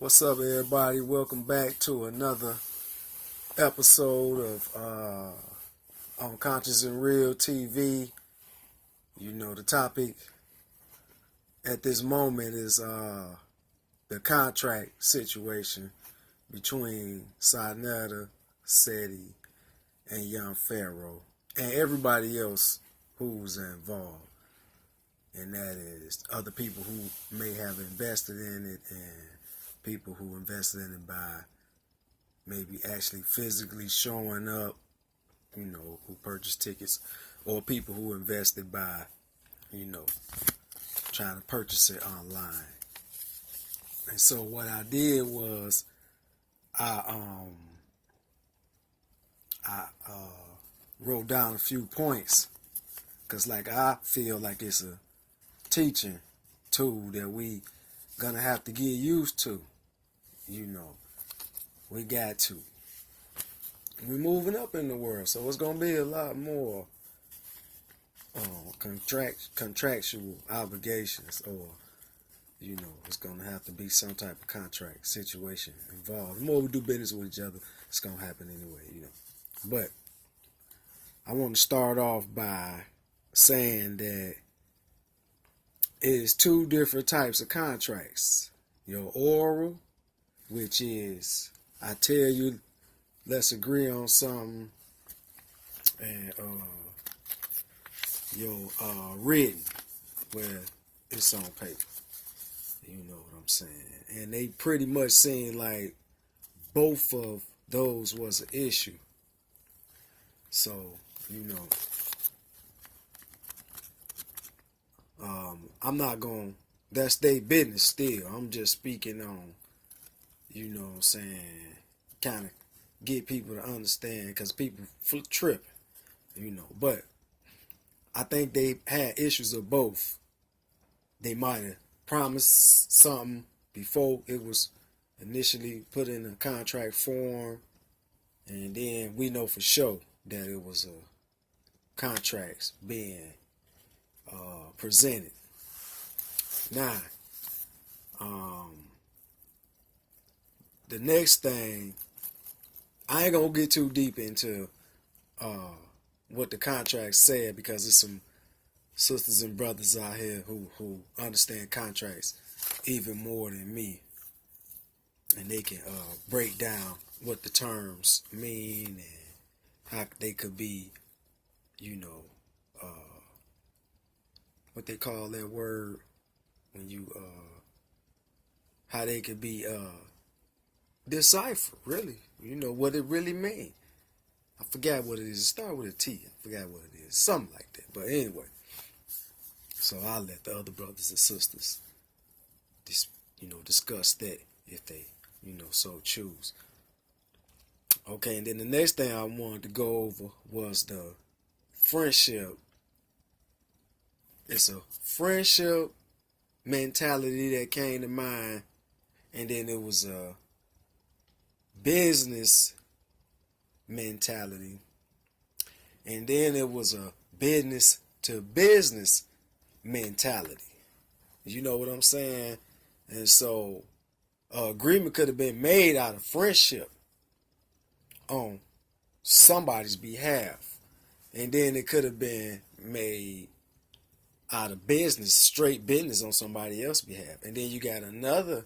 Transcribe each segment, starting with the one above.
What's up, everybody? Welcome back to another episode of On Conscious and Real TV. You know, the topic at this moment is the contract situation between Saneter, Seti, and young Pharoah, and everybody else who's involved. And that is other people who may have invested in it and people who invested in it by maybe actually physically showing up, who purchased tickets, or people who invested by, trying to purchase it online. And so what I did was I wrote down a few points because I feel like it's a teaching tool that we gonna have to get used to. We got to. We're moving up in the world, so it's gonna be a lot more contractual obligations, or it's gonna have to be some type of contract situation involved. The more we do business with each other, it's gonna happen anyway. But I want to start off by saying that it is two different types of contracts. Your oral, which is I tell you, let's agree on something, and your written, where it's on paper. You know what I'm saying? And they pretty much seem like both of those was an issue. So, I'm not going, that's their business still. I'm just speaking on, what I'm saying, kind of get people to understand, because people tripping, But I think they had issues of both. They might have promised something before it was initially put in a contract form, and then we know for sure that it was a contracts being presented. Now, the next thing, I ain't gonna get too deep into what the contract said, because there's some sisters and brothers out here who understand contracts even more than me, and they can break down what the terms mean and how they could be, what they call that word when you how they could be deciphered, really, what it really means. I forgot what it is. It starts with a T. I forgot what it is. Something like that. But anyway, so I'll let the other brothers and sisters discuss that if they, so choose. Okay, and then the next thing I wanted to go over was the friendship. It's a friendship mentality that came to mind, and then it was a business mentality, and then it was a business to business mentality. You know what I'm saying? And so agreement could have been made out of friendship on somebody's behalf, and then it could have been made out of business, straight business on somebody else's behalf. And then you got another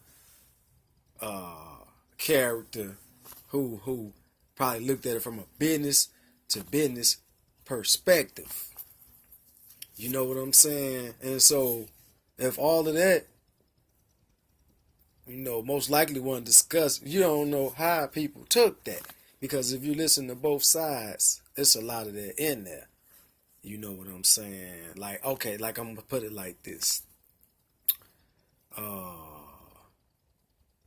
character who probably looked at it from a business to business perspective. You know what I'm saying? And so if all of that, most likely want to discuss, you don't know how people took that. Because if you listen to both sides, it's a lot of that in there. You know what I'm saying? Okay, I'm going to put it like this.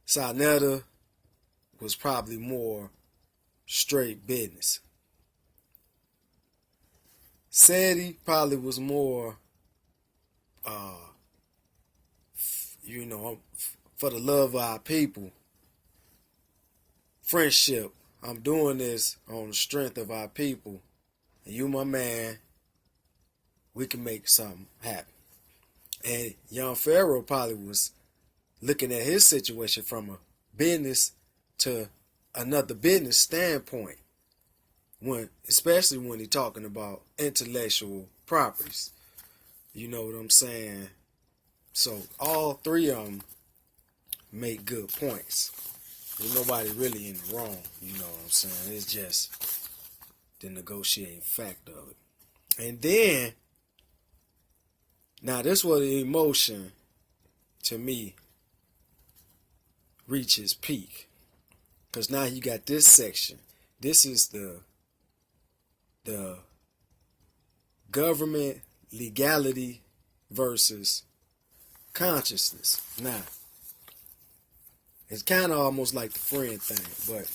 Saneter was probably more straight business. Seti probably was more, for the love of our people. Friendship. I'm doing this on the strength of our people. And you, my man, we can make something happen. And young Pharoah probably was looking at his situation from a business to another business standpoint, especially when he's talking about intellectual properties. You know what I'm saying? So all three of them make good points. There's nobody really in the wrong, you know what I'm saying? It's just the negotiating factor of it. And then, now this was the emotion, to me, reaches peak. Because now you got this section. This is the government legality versus consciousness. Now, it's kind of almost like the friend thing, but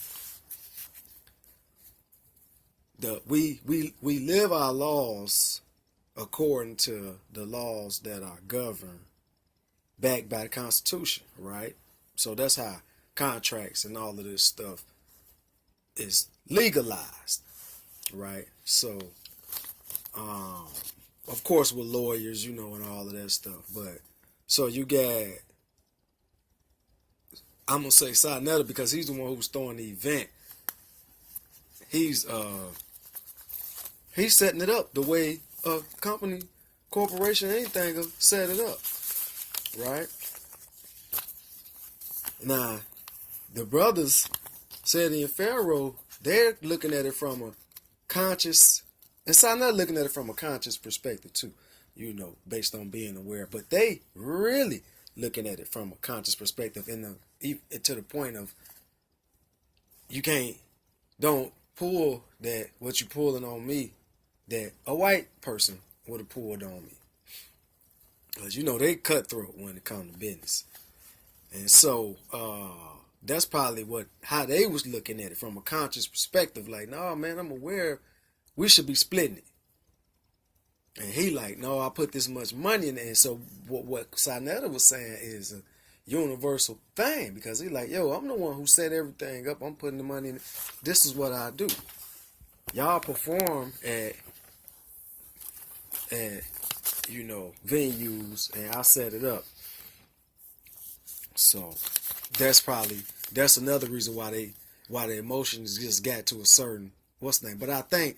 we live our laws according to the laws that are governed, backed by the Constitution, right? So that's how contracts and all of this stuff is legalized, right? So, of course, with lawyers, you know, and all of that stuff, but so you got, I'm gonna say Saneter because he's the one who's throwing the event. He's setting it up the way a company, corporation, anything will set it up, right? Now, the brothers, Seti and Pharoah, they're looking at it from a conscious, and Saneter looking at it from a conscious perspective too, you know, based on being aware. But they really looking at it from a conscious perspective, to the point of don't pull that what you pulling on me that a white person would have pulled on me, because you know they cutthroat when it comes to business. And so that's probably how they was looking at it from a conscious perspective, like, no man, I'm aware we should be splitting it. And he like, no, I put this much money in it. And so what Saneter was saying is a universal thing, because he like, yo, I'm the one who set everything up. I'm putting the money in it. This is what I do. Y'all perform at you know, venues, and I set it up. So that's another reason why the emotions just got to a certain name. But I think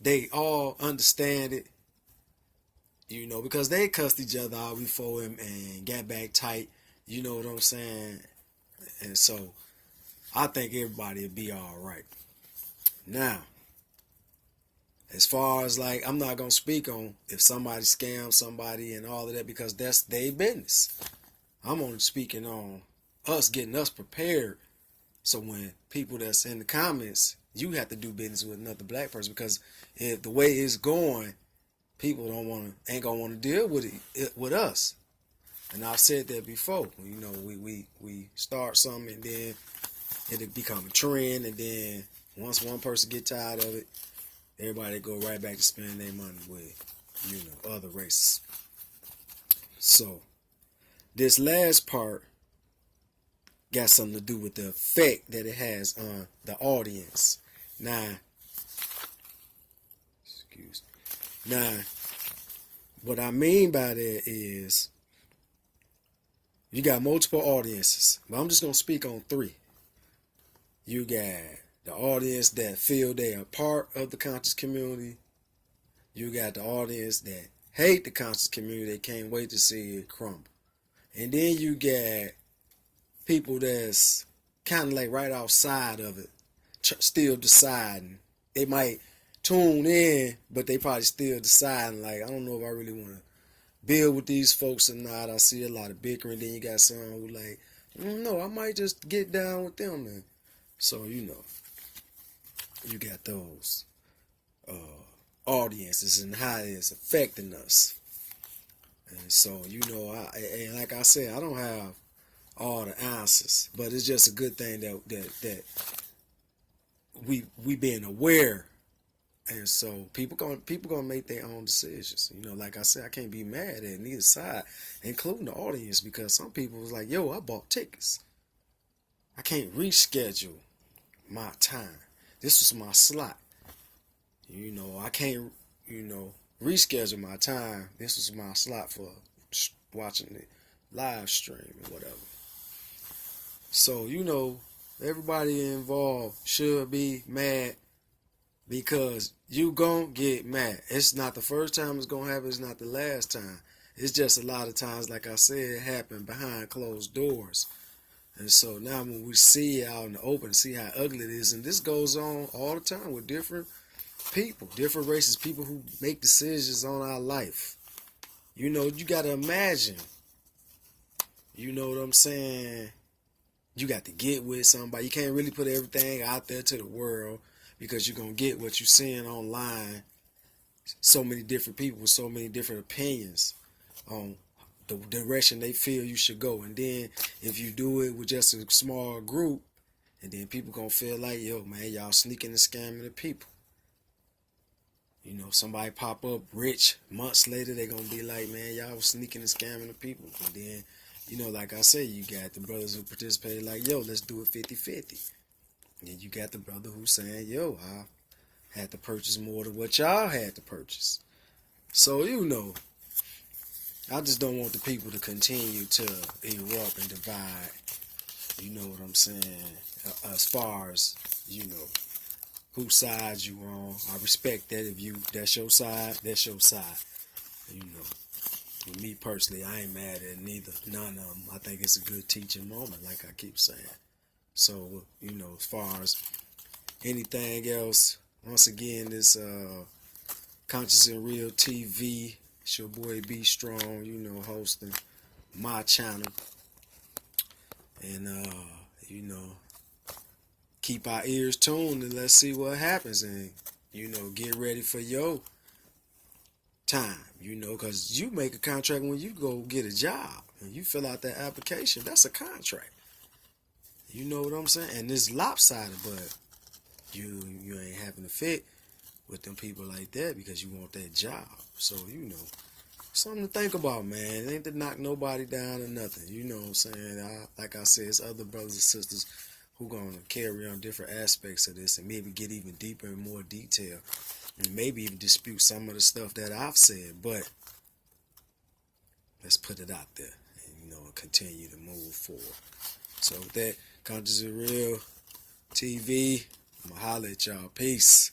they all understand it, you know, because they cussed each other out before him and got back tight, you know what I'm saying? And so I think everybody will be all right. Now, as far as like, I'm not going to speak on if somebody scams somebody and all of that, because that's their business. I'm only speaking on us getting us prepared. So when people that's in the comments, you have to do business with another black person, because if the way it's going, people ain't gonna want to deal with it with us. And I've said that before. You know, we start something and then it'll become a trend, and then once one person get tired of it, everybody go right back to spending their money with, you know, other races. So this last part got something to do with the effect that it has on the audience. Now, what I mean by that is you got multiple audiences, but I'm just going to speak on three. You got the audience that feel they are part of the conscious community. You got the audience that hate the conscious community. They can't wait to see it crumble. And then you got people that's kind of like right outside of it, still deciding. They might tune in, but they probably still deciding, like, I don't know if I really want to build with these folks or not. I see a lot of bickering. Then you got some who like, no, I might just get down with them. And so, you know, you got those audiences and how it's affecting us. And so, you know, and like I said, I don't have all the answers, but it's just a good thing that we being aware. And so people gonna make their own decisions. You know, like I said, I can't be mad at neither side, including the audience, because some people was like, yo, I bought tickets. I can't reschedule my time. This was my slot. You know, I can't, you know, reschedule my time. This was my slot for watching the live stream or whatever. So, everybody involved should be mad because you gon' get mad. It's not the first time it's gonna happen. It's not the last time. It's just a lot of times, like I said, it happened behind closed doors. And so now when we see it out in the open, see how ugly it is, and this goes on all the time with different people, different races, people who make decisions on our life. You got to imagine, you know what I'm saying? You got to get with somebody. You can't really put everything out there to the world because you're going to get what you're seeing online. So many different people with so many different opinions on the direction they feel you should go. And then if you do it with just a small group, and then people going to feel like, yo, man, y'all sneaking and scamming the people. Somebody pop up rich months later, they going to be like, man, y'all was sneaking and scamming the people. And then, like I said, you got the brothers who participated like, yo, let's do it 50-50. And you got the brother who's saying, yo, I had to purchase more than what y'all had to purchase. So, I just don't want the people to continue to erupt and divide. You know what I'm saying? As far as, whose side you on. I respect that. If that's your side, that's your side. With me personally, I ain't mad at neither. None of them. I think it's a good teaching moment, like I keep saying. So, as far as anything else, once again, this Conscious and Real TV, it's your boy Be Strong, hosting my channel. And, keep our ears tuned and let's see what happens. And, get ready for your time, because you make a contract when you go get a job and you fill out that application. That's a contract. You know what I'm saying? And it's lopsided, but you ain't having to fit with them people like that because you want that job. So, something to think about, man. It ain't to knock nobody down or nothing. You know what I'm saying? Like I said, it's other brothers and sisters who going to carry on different aspects of this and maybe get even deeper and more detail and maybe even dispute some of the stuff that I've said. But let's put it out there and, continue to move forward. So with that, Conscious and Real TV, I'm going to holler at y'all. Peace.